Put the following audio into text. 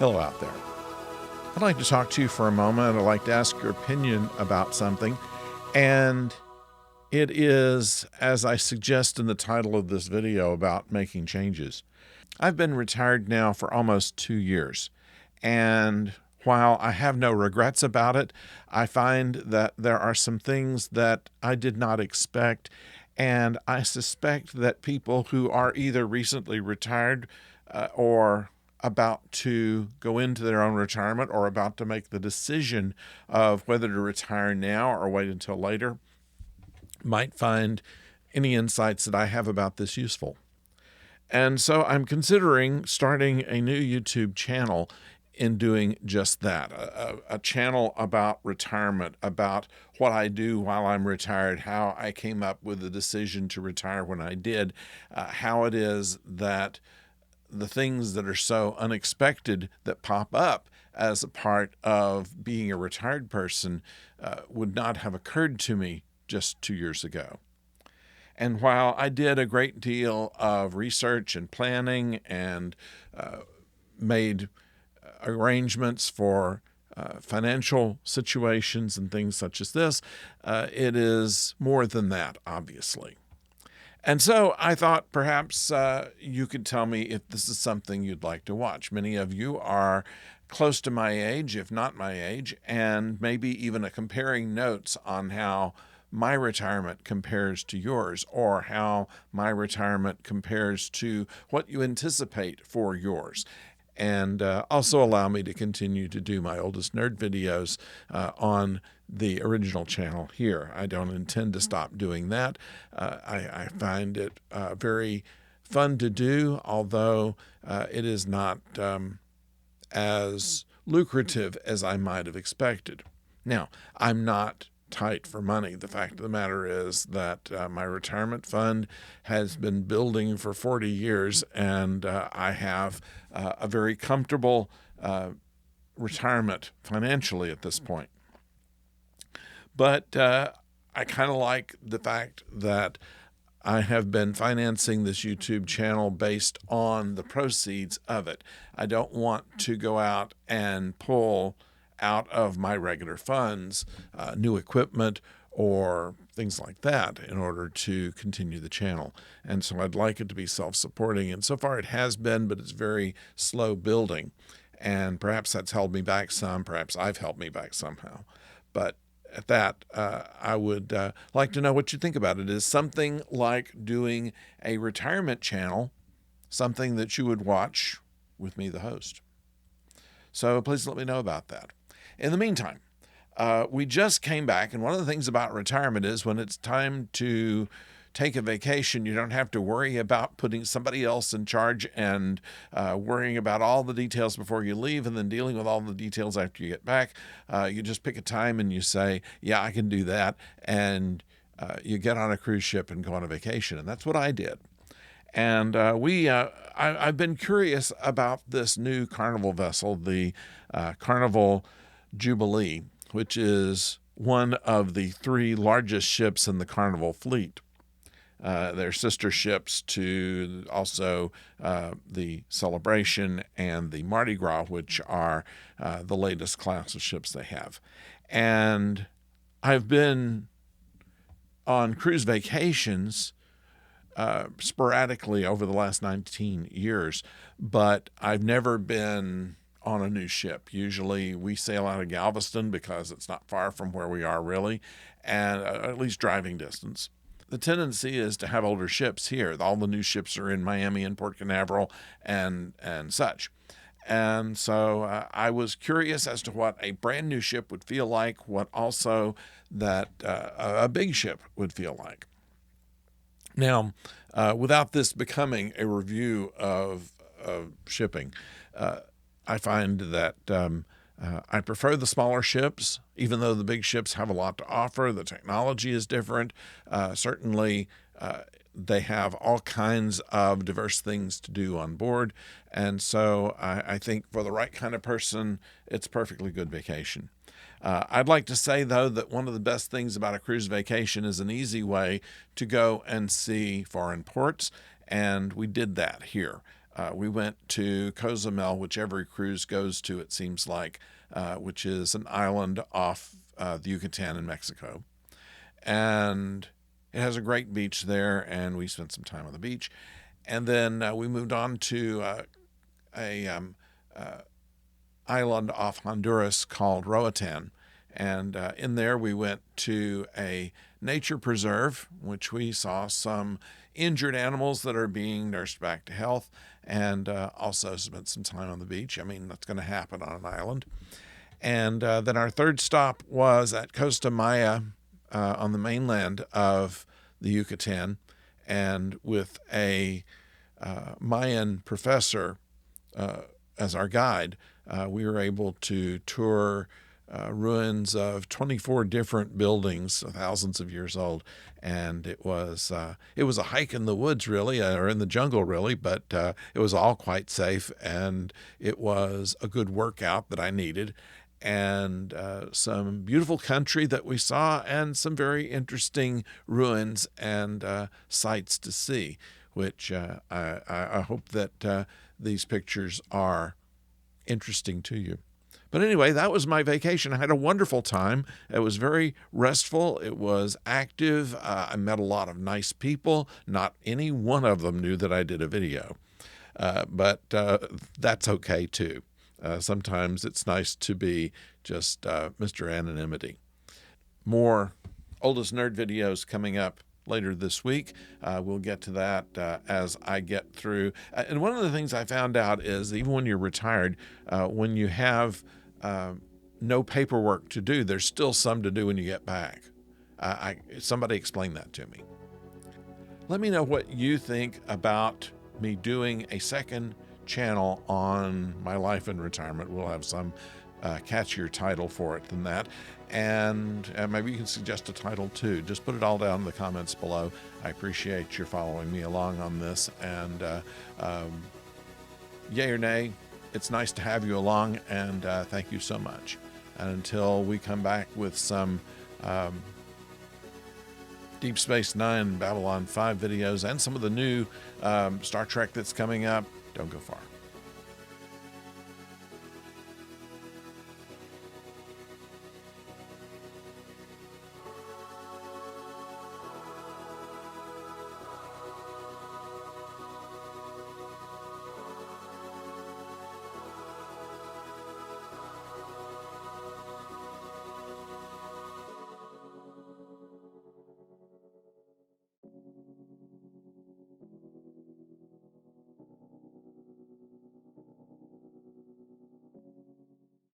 Hello out there. I'd like to talk to you for a moment. I'd like to ask your opinion about something. And it is, as I suggest in the title of this video, about making changes. I've been retired now for almost 2 years. And while I have no regrets about it, I find that there are some things that I did not expect. And I suspect that people who are either recently retired or about to go into their own retirement or about to make the decision of whether to retire now or wait until later might find any insights that I have about this useful. And so I'm considering starting a new YouTube channel in doing just that, a channel about retirement, about what I do while I'm retired, how I came up with the decision to retire when I did, how it is that the things that are so unexpected that pop up as a part of being a retired person would not have occurred to me just 2 years ago. And while I did a great deal of research and planning and made arrangements for financial situations and things such as this, it is more than that, obviously. And so I thought perhaps you could tell me if this is something you'd like to watch. Many of you are close to my age, if not my age, and maybe even comparing notes on how my retirement compares to yours, or how my retirement compares to what you anticipate for yours. And also allow me to continue to do my oldest nerd videos on the original channel here. I don't intend to stop doing that. I find it very fun to do, although it is not as lucrative as I might have expected. Now, I'm not tight for money. The fact of the matter is that my retirement fund has been building for 40 years, and I have a very comfortable retirement financially at this point. But I kind of like the fact that I have been financing this YouTube channel based on the proceeds of it. I don't want to go out and pull out of my regular funds new equipment or things like that in order to continue the channel. And so I'd like it to be self-supporting. And so far it has been, but it's very slow building. And perhaps that's held me back some. Perhaps I've held me back somehow. But at that, I would like to know what you think about it. Is something like doing a retirement channel something that you would watch with me, the host? So please let me know about that. In the meantime, we just came back, and one of the things about retirement is when it's time to take a vacation, you don't have to worry about putting somebody else in charge and worrying about all the details before you leave and then dealing with all the details after you get back. You just pick a time and you say, yeah, I can do that. And you get on a cruise ship and go on a vacation. And that's what I did. And I've been curious about this new Carnival vessel, the Carnival Jubilee, which is one of the 3 largest ships in the Carnival fleet. They're sister ships to also the Celebration and the Mardi Gras, which are the latest class of ships they have. And I've been on cruise vacations sporadically over the last 19 years, but I've never been on a new ship. Usually we sail out of Galveston because it's not far from where we are really, and at least driving distance. The tendency is to have older ships here. All the new ships are in Miami and Port Canaveral and such. And so I was curious as to what a brand new ship would feel like, what also that a big ship would feel like. Now, without this becoming a review of shipping, I find that I prefer the smaller ships, even though the big ships have a lot to offer. The technology is different. Certainly, they have all kinds of diverse things to do on board. And so I think for the right kind of person, it's a perfectly good vacation. I'd like to say, though, that one of the best things about a cruise vacation is an easy way to go and see foreign ports, and we did that here. We went to Cozumel, which every cruise goes to, it seems like, which is an island off the Yucatan in Mexico. And it has a great beach there, and we spent some time on the beach. And then we moved on to a island off Honduras called Roatan. And in there, we went to a nature preserve, which we saw some injured animals that are being nursed back to health, and also spent some time on the beach. I mean, that's going to happen on an island. And then our third stop was at Costa Maya on the mainland of the Yucatan, and with a Mayan professor as our guide, we were able to tour ruins of 24 different buildings, thousands of years old, and it was a hike in the woods, really, or in the jungle, really, but it was all quite safe, and it was a good workout that I needed, and some beautiful country that we saw, and some very interesting ruins and sights to see, which I hope that these pictures are interesting to you. But anyway, that was my vacation. I had a wonderful time. It was very restful. It was active. I met a lot of nice people. Not any one of them knew that I did a video, but that's okay too. Sometimes it's nice to be just Mr. Anonymity. More Oldest Nerd videos coming up later this week. We'll get to that as I get through. And one of the things I found out is even when you're retired, when you have no paperwork to do, there's still some to do when you get back. Somebody explained that to me. Let me know what you think about me doing a second channel on my life in retirement. We'll have some catchier title for it than that. And maybe you can suggest a title too. Just put it all down in the comments below. I appreciate your following me along on this. And yay or nay, it's nice to have you along, and thank you so much. And until we come back with some Deep Space Nine, Babylon 5 videos, and some of the new Star Trek that's coming up, don't go far.